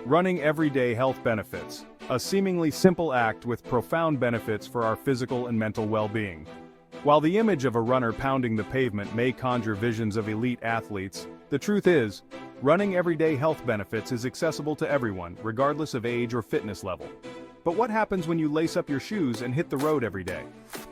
Running everyday health benefits, a seemingly simple act with profound benefits for our physical and mental well-being. While the image of a runner pounding the pavement may conjure visions of elite athletes, the truth is, running everyday health benefits is accessible to everyone, regardless of age or fitness level. But what happens when you lace up your shoes and hit the road every day?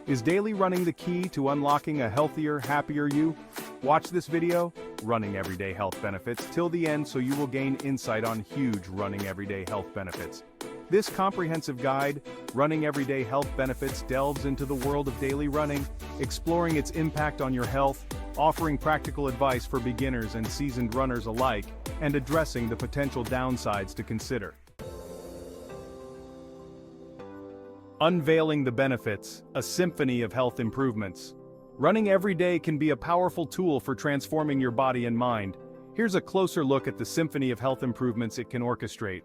Is daily running the key to unlocking a healthier, happier you? Watch this video, Running Everyday Health Benefits, till the end so you will gain insight on huge running everyday health benefits. This comprehensive guide, Running Everyday Health Benefits, delves into the world of daily running, exploring its impact on your health, offering practical advice for beginners and seasoned runners alike, and addressing the potential downsides to consider. Unveiling the benefits, a symphony of health improvements. Running every day can be a powerful tool for transforming your body and mind. Here's a closer look at the symphony of health improvements it can orchestrate.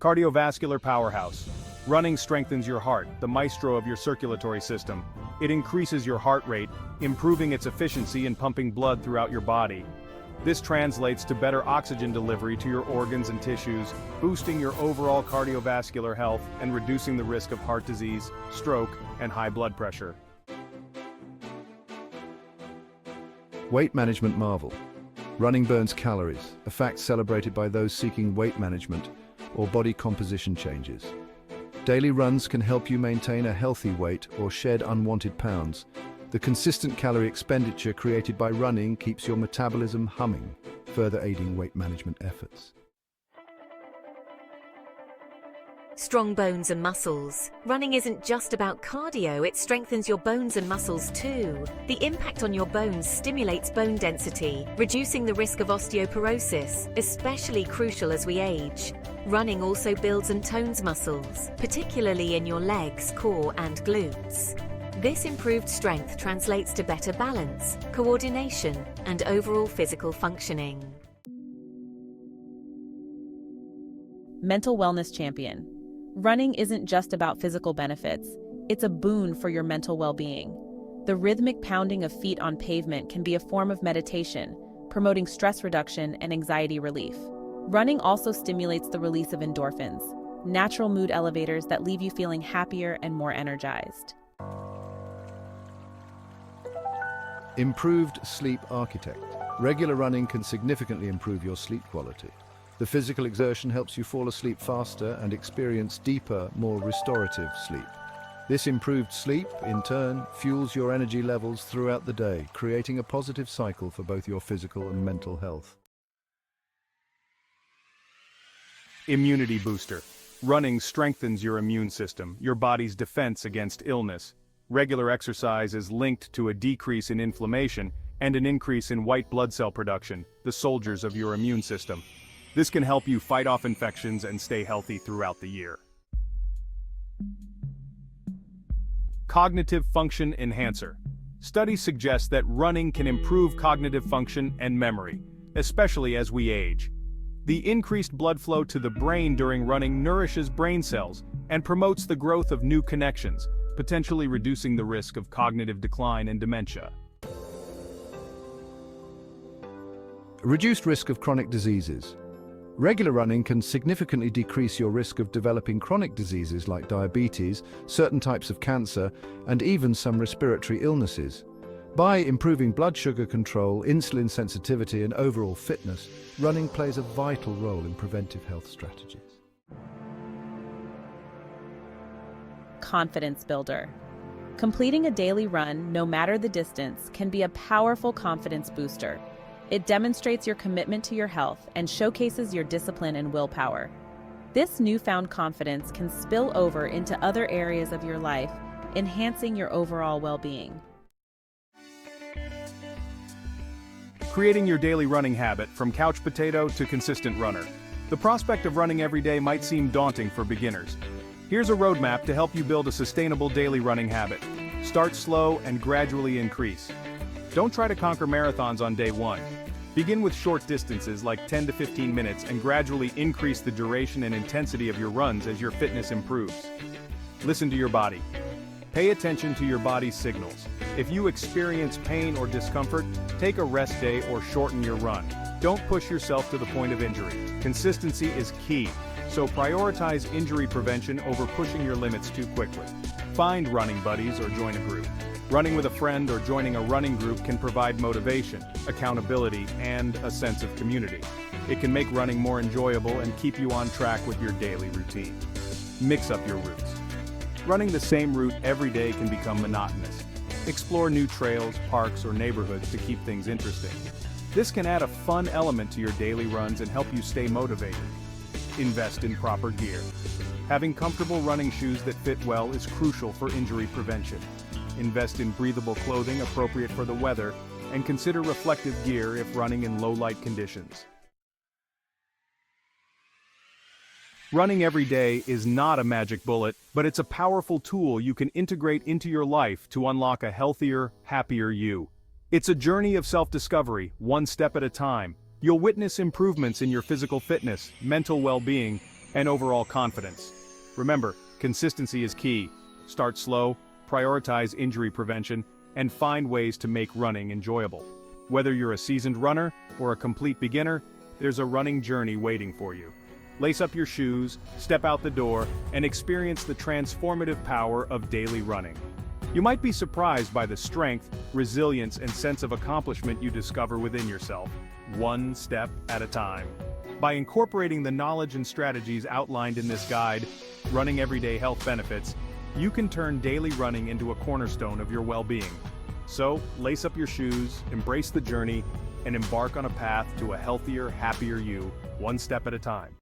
Cardiovascular Powerhouse. Running strengthens your heart, the maestro of your circulatory system. It increases your heart rate, improving its efficiency in pumping blood throughout your body. This translates to better oxygen delivery to your organs and tissues, boosting your overall cardiovascular health and reducing the risk of heart disease, stroke, and high blood pressure. Weight management marvel. Running burns calories, a fact celebrated by those seeking weight management or body composition changes. Daily runs can help you maintain a healthy weight or shed unwanted pounds. The consistent calorie expenditure created by running keeps your metabolism humming, further aiding weight management efforts. Strong bones and muscles. Running isn't just about cardio, it strengthens your bones and muscles too. The impact on your bones stimulates bone density, reducing the risk of osteoporosis, especially crucial as we age. Running also builds and tones muscles, particularly in your legs, core, and glutes. This improved strength translates to better balance, coordination, and overall physical functioning. Mental wellness champion. Running isn't just about physical benefits, it's a boon for your mental well-being. The rhythmic pounding of feet on pavement can be a form of meditation, promoting stress reduction and anxiety relief. Running also stimulates the release of endorphins, natural mood elevators that leave you feeling happier and more energized. Improved sleep architect. Regular running can significantly improve your sleep quality. The physical exertion helps you fall asleep faster and experience deeper, more restorative sleep. This improved sleep, in turn, fuels your energy levels throughout the day, creating a positive cycle for both your physical and mental health. Immunity booster. Running strengthens your immune system, your body's defense against illness. Regular exercise is linked to a decrease in inflammation and an increase in white blood cell production, the soldiers of your immune system. This can help you fight off infections and stay healthy throughout the year. Cognitive function enhancer. Studies suggest that running can improve cognitive function and memory, especially as we age. The increased blood flow to the brain during running nourishes brain cells and promotes the growth of new connections, potentially reducing the risk of cognitive decline and dementia. Reduced risk of chronic diseases. Regular running can significantly decrease your risk of developing chronic diseases like diabetes, certain types of cancer, and even some respiratory illnesses. By improving blood sugar control, insulin sensitivity, and overall fitness, running plays a vital role in preventive health strategies. Confidence builder. Completing a daily run, no matter the distance, can be a powerful confidence booster. It demonstrates your commitment to your health and showcases your discipline and willpower. This newfound confidence can spill over into other areas of your life, enhancing your overall well-being. Creating your daily running habit from couch potato to consistent runner. The prospect of running every day might seem daunting for beginners. Here's a roadmap to help you build a sustainable daily running habit. Start slow and gradually increase. Don't try to conquer marathons on day one. Begin with short distances like 10 to 15 minutes and gradually increase the duration and intensity of your runs as your fitness improves. Listen to your body. Pay attention to your body's signals. If you experience pain or discomfort, take a rest day or shorten your run. Don't push yourself to the point of injury. Consistency is key, so prioritize injury prevention over pushing your limits too quickly. Find running buddies or join a group. Running with a friend or joining a running group can provide motivation, accountability, and a sense of community. It can make running more enjoyable and keep you on track with your daily routine. Mix up your routes. Running the same route every day can become monotonous. Explore new trails, parks, or neighborhoods to keep things interesting. This can add a fun element to your daily runs and help you stay motivated. Invest in proper gear. Having comfortable running shoes that fit well is crucial for injury prevention. Invest in breathable clothing appropriate for the weather, and consider reflective gear if running in low-light conditions. Running every day is not a magic bullet, but it's a powerful tool you can integrate into your life to unlock a healthier, happier you. It's a journey of self-discovery, one step at a time. You'll witness improvements in your physical fitness, mental well-being, and overall confidence. Remember, consistency is key. Start slow, prioritize injury prevention, and find ways to make running enjoyable. Whether you're a seasoned runner or a complete beginner, there's a running journey waiting for you. Lace up your shoes, step out the door, and experience the transformative power of daily running. You might be surprised by the strength, resilience, and sense of accomplishment you discover within yourself, one step at a time. By incorporating the knowledge and strategies outlined in this guide, Running Everyday Health Benefits, you can turn daily running into a cornerstone of your well-being. So, lace up your shoes, embrace the journey, and embark on a path to a healthier, happier you, one step at a time.